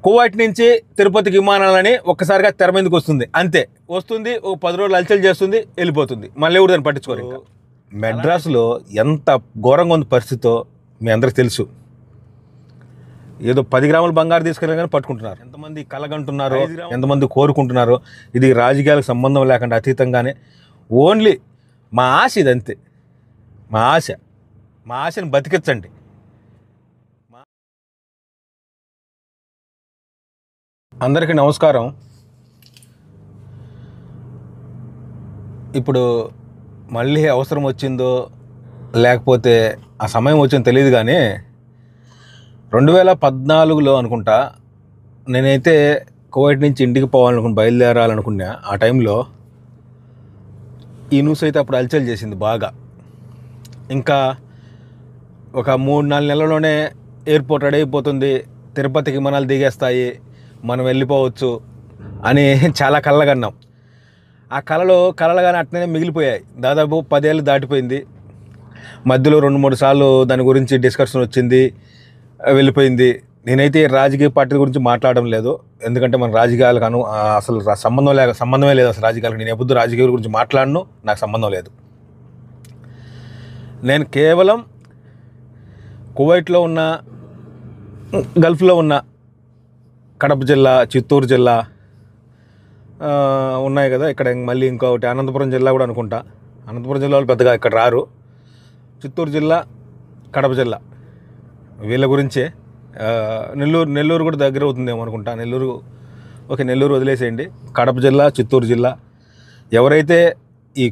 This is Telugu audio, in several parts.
కువైట్ నుంచి తిరుపతికి విమానాలని ఒక్కసారిగా తెర మీదకి వస్తుంది, అంతే వస్తుంది. ఓ 10 రోజులు అలచలు చేస్తుంది, వెళ్ళిపోతుంది. మళ్ళీ ఎవరు దాన్ని పట్టించుకోరు. ఇంకా మెడ్రాస్లో ఎంత ఘోరంగా ఉంది పరిస్థితితో మీ అందరికి తెలుసు. ఏదో 10 గ్రాముల బంగారు తీసుకెళ్ళి కానీ పట్టుకుంటున్నారు. ఎంతమంది కలగంటున్నారో, ఎంతమంది కోరుకుంటున్నారో, ఇది రాజకీయాలకు సంబంధం లేకుండా అతీతంగానే ఓన్లీ మా ఆశ ఇదంతే. మా ఆశని బతికించండి. అందరికీ నమస్కారం. ఇప్పుడు మళ్ళీ అవసరం వచ్చిందో లేకపోతే ఆ సమయం వచ్చిందో తెలియదు, కానీ 2014లో అనుకుంటా నేనైతే కువైట్ నుంచి ఇంటికి పోవాలనుకుని బయలుదేరాలనుకున్నా. ఆ టైంలో ఈ న్యూస్ అయితే అప్పుడు హల్చల్ చేసింది బాగా. ఇంకా ఒక 3-4 నెలల్లోనే ఎయిర్పోర్ట్ రెడీ అయిపోతుంది, తిరుపతికి విమానాలు దిగేస్తాయి, మనం వెళ్ళిపోవచ్చు అని చాలా కలగన్నాం. ఆ కలలుగానే అట్లనే మిగిలిపోయాయి. దాదాపు 10 ఏళ్ళు దాటిపోయింది. మధ్యలో 2-3 సార్లు దాని గురించి డిస్కషన్ వచ్చింది, వెళ్ళిపోయింది. నేనైతే రాజకీయ పార్టీల గురించి మాట్లాడడం లేదు, ఎందుకంటే మన రాజకీయాలకు అసలు సంబంధమే లేదు. అసలు రాజకీయాలకు నేను ఎప్పుడు రాజకీయాల గురించి మాట్లాడను, నాకు సంబంధం లేదు. నేను కేవలం కువైట్లో ఉన్న, గల్ఫ్లో ఉన్న కడప జిల్లా, చిత్తూరు జిల్లా ఉన్నాయి కదా, ఇక్కడ మళ్ళీ ఇంకొకటి అనంతపురం జిల్లా కూడా అనుకుంటా. అనంతపురం జిల్లా వాళ్ళు పెద్దగా ఇక్కడ రారు. చిత్తూరు జిల్లా, కడప జిల్లా, వీళ్ళ గురించే. నెల్లూరు కూడా దగ్గర అవుతుందేమో అనుకుంటా. నెల్లూరు వదిలేసేయండి. కడప జిల్లా, చిత్తూరు జిల్లా, ఎవరైతే ఈ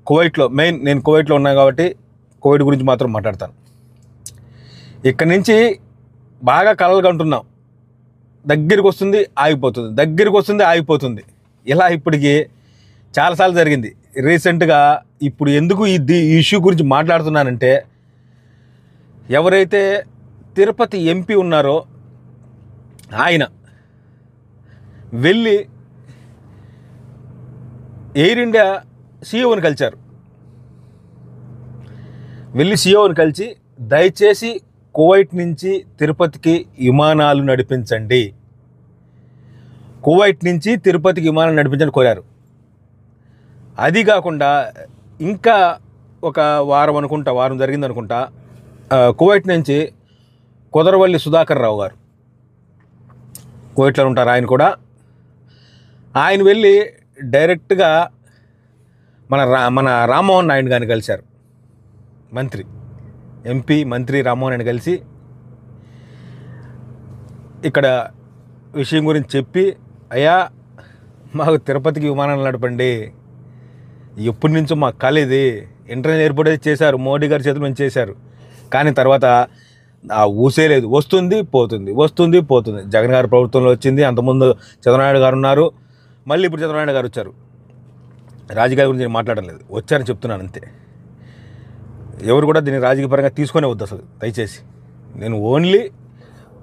కువైట్లో నేను కువైట్లో ఉన్నాను కాబట్టి కువైట్ గురించి మాత్రం మాట్లాడతాను. ఇక్కడి నుంచి బాగా కలలు కంటున్నాం, దగ్గరికి వస్తుంది ఆగిపోతుంది. ఇలా ఇప్పటికి చాలాసార్లు జరిగింది. రీసెంట్గా ఇప్పుడు ఎందుకు ఈ ఇష్యూ గురించి మాట్లాడుతున్నానంటే, ఎవరైతే తిరుపతి ఎంపీ ఉన్నారో ఆయన వెళ్ళి ఎయిర్ ఇండియా సీఈఓని కలిసి దయచేసి కువైట్ నుంచి తిరుపతికి విమానాలు నడిపించండి, కోరారు. అది కాకుండా ఇంకా ఒక వారం జరిగిందనుకుంటా, కువైట్ నుంచి కుదరవల్లి సుధాకర్ రావు గారు, కువైట్లో ఉంటారు ఆయన కూడా, ఆయన వెళ్ళి డైరెక్ట్గా మన రామ్మోహన్ నాయుడు గారిని కలిశారు. ఎంపీ మంత్రి రామ్మోహన్ నాయుడు కలిసి ఇక్కడ విషయం గురించి చెప్పి, అయ్యా మాకు తిరుపతికి విమానాలు నడపండి, ఎప్పటి నుంచో మా కళ ఇది. ఇంటర్నేషనల్ ఎయిర్పోర్ట్ అయితే చేశారు, మోడీ గారి చేతుల నుంచి చేశారు, కానీ తర్వాత ఆ ఊసే లేదు. వస్తుంది పోతుంది. జగన్ గారి ప్రభుత్వంలో వచ్చింది, అంతకుముందు చంద్రబాబు గారు ఉన్నారు, మళ్ళీ ఇప్పుడు చంద్రబాబు గారు వచ్చారు. రాజకీయాల గురించి నేను మాట్లాడడం లేదు, వచ్చారని చెప్తున్నాను అంతే. ఎవరు కూడా దీన్ని రాజకీయపరంగా తీసుకునే వద్దు అసలు, దయచేసి. నేను ఓన్లీ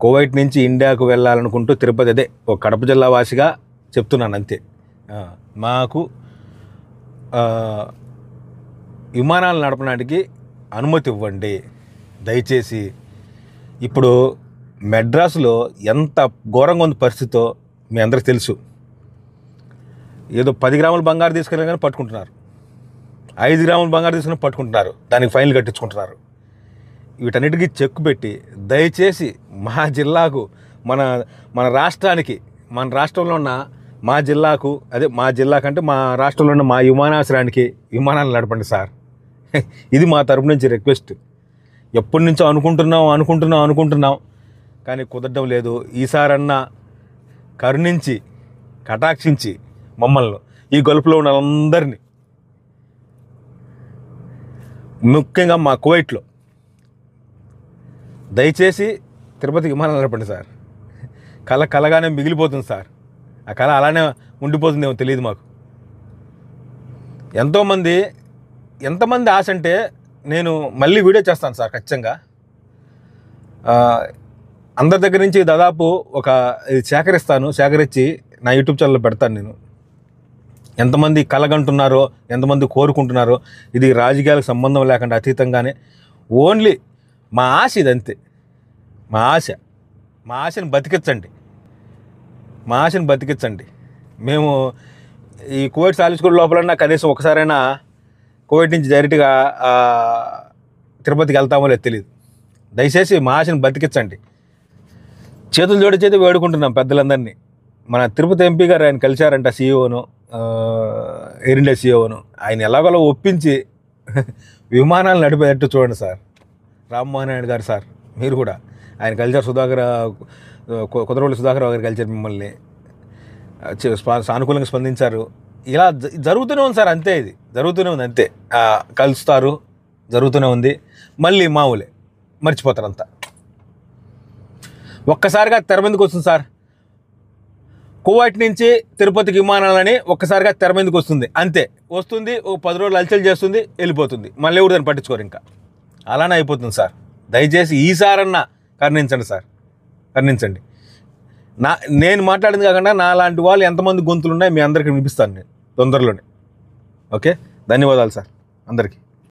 కువైట్ నుంచి ఇండియాకు వెళ్ళాలనుకుంటూ తిరుపతి, అదే ఒక కడప జిల్లా వాసిగా చెప్తున్నాను అంతే. మాకు విమానాలు నడపడానికి అనుమతి ఇవ్వండి దయచేసి. ఇప్పుడు మెడ్రాస్లో ఎంత ఘోరంగా ఉంది పరిస్థితితో మీ అందరికి తెలుసు. ఏదో 10 గ్రాముల బంగారు తీసుకెళ్ళి కానీ పట్టుకుంటున్నారు, 5 గ్రాముల బంగారు తీసుకుని పట్టుకుంటున్నారు, దానికి ఫైన్లు కట్టించుకుంటున్నారు. వీటన్నిటికీ చెక్ పెట్టి దయచేసి మా జిల్లాకు, మన రాష్ట్రానికి, మన రాష్ట్రంలో ఉన్న మా జిల్లాకు, అదే మా జిల్లా కంటే మా రాష్ట్రంలో ఉన్న మా విమానాశ్రయానికి విమానాలు నడపండి సార్. ఇది మా తరపు నుంచి రిక్వెస్ట్. ఎప్పటి నుంచో అనుకుంటున్నాం కానీ కుదరడం లేదు. ఈసారన్నా కరుణించి కటాక్షించి మమ్మల్ని, ఈ గల్ఫ్లో ఉన్న వాళ్ళందరినీ, ముఖ్యంగా మా కువైట్లో దయచేసి తిరుపతికి విమానాలు నడపండి సార్. కలగానే మిగిలిపోతుంది సార్. ఆ కళ అలానే ఉండిపోతుందేమో తెలియదు మాకు. ఎంతమంది ఆశ అంటే, నేను మళ్ళీ వీడియో చేస్తాను సార్ ఖచ్చితంగా. అందరి దగ్గర నుంచి దాదాపు సేకరించి నా యూట్యూబ్ ఛానల్లో పెడతాను నేను. ఎంతమంది కలగంటున్నారో, ఎంతమంది కోరుకుంటున్నారో, ఇది రాజకీయాలకు సంబంధం లేకుండా అతీతంగానే ఓన్లీ మా ఆశ ఇదంతే. మా ఆశని బతికించండి. మా ఆశను బతికించండి. మేము ఈ కోవిడ్ సాధించుకునే లోపలన్నా కనీసం ఒకసారైనా కోవిడ్ నుంచి డైరెక్ట్గా తిరుపతికి వెళ్తామో లేదు తెలియదు. దయచేసి మా ఆశను బతికించండి. చేతులు జోడించేది వేడుకుంటున్నాం పెద్దలందరినీ. మన తిరుపతి ఎంపీ గారు ఆయన కలిశారంట, సీఈఓను, ఎయిర్ ఇండియా సీఈఓను. ఆయన ఎలాగోలా ఒప్పించి విమానాలు నడిపేటట్టు చూడండి సార్. రామ్మోహన్ నాయుడు గారు సార్, మీరు కూడా ఆయన కలిశారు. కుదరవల్లి సుధాకర్ గారు కలిశారు మిమ్మల్ని, సానుకూలంగా స్పందించారు. ఇలా జరుగుతూనే ఉంది సార్, అంతే. ఇది జరుగుతూనే ఉంది అంతే. కలుస్తారు, జరుగుతూనే ఉంది. మళ్ళీ మామూలే, మర్చిపోతారు అంతా. ఒక్కసారిగా తెర మీదకి వస్తుంది సార్. కువైట్ నుంచి తిరుపతికి విమానాలని ఒక్కసారిగా తెర మీదకి వస్తుంది, అంతే. వస్తుంది, ఒక 10 రోజులు అలచలు చేస్తుంది, వెళ్ళిపోతుంది. మళ్ళీ ఎవరు దాన్ని పట్టించుకోరు. ఇంకా అలానే అయిపోతుంది సార్. దయచేసి ఈసారన్నా కరుణించండి సార్, కరుణించండి. నేను మాట్లాడింది కాకుండా నా లాంటి వాళ్ళు ఎంతమంది గొంతులు ఉన్నాయి మీ అందరికీ వినిపిస్తాను నేను తొందరలోనే. ఓకే, ధన్యవాదాలు సార్ అందరికీ.